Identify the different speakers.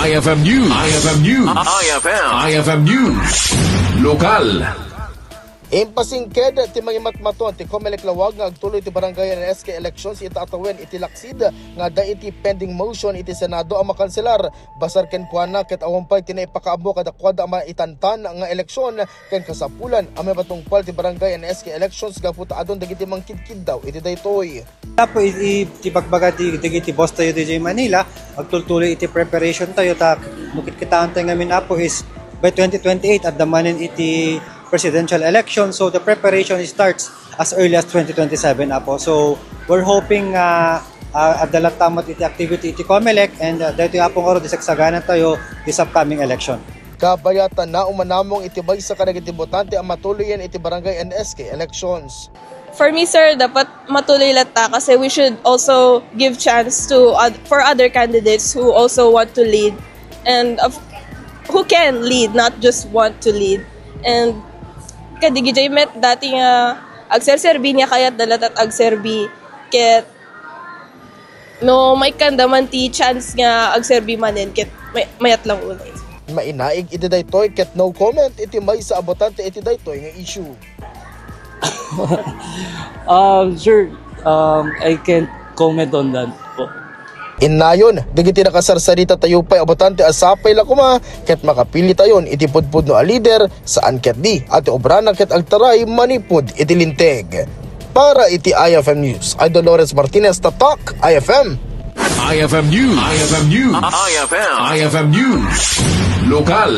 Speaker 1: IFM News. IFM News. IFM News. Lokal.
Speaker 2: Impasingked ti mangimatmaton ti Comelec lawag nga agtuloy ti barangay ng SK elections itatawin iti laksid nga da iti pending motion iti Senado ang makanselar basar ken kuana ket awampay tinaipakaamo kada kwada ang itantan nga eleksyon ken kasapulan ang matungpal ti barangay ng SK elections gaputa adon dagiti mangkidkid daw iti daytoy.
Speaker 3: Tapo iti pagbaga ti boss tayo DJ Manila agtultuloy iti preparation tayo ta mukit kitaan tayo ngamin apo is by 2028 at damanin iti presidential election. So the preparation starts as early as 2027 apo. So we're hoping adalat tamot iti activity iti Comelec and dito apong oro disagsaganan tayo this upcoming election.
Speaker 2: Kabayatan na umanamong iti baysa kadagiti botante ang matuloyan iti barangay and SK elections.
Speaker 4: For me, sir, dapat matuloy lata kasi we should also give chance to for other candidates who also want to lead and who can lead, not just want to lead. And kadigi jay met dati nga agserserbi niya kayat dalat at agserbi ket no may kandaman ti chance nga agserbi manen ket mayat lang ulay.
Speaker 2: Mainaig iti daytoy ket no comment iti maysa abotante iti daytoy nga issue.
Speaker 5: Sir, I can't comment on that po.
Speaker 2: Inayon, digiti nakasarsarita tayo pa'y abotante asapay lakuma ket makapili tayon iti pudpud no a leader saan ket di at obrana ket agtaray manipud iti linteg. Para iti IFM News, ay Dolores Martinez Tatak, IFM.
Speaker 1: IFM News. IFM News. IFM News. Lokal.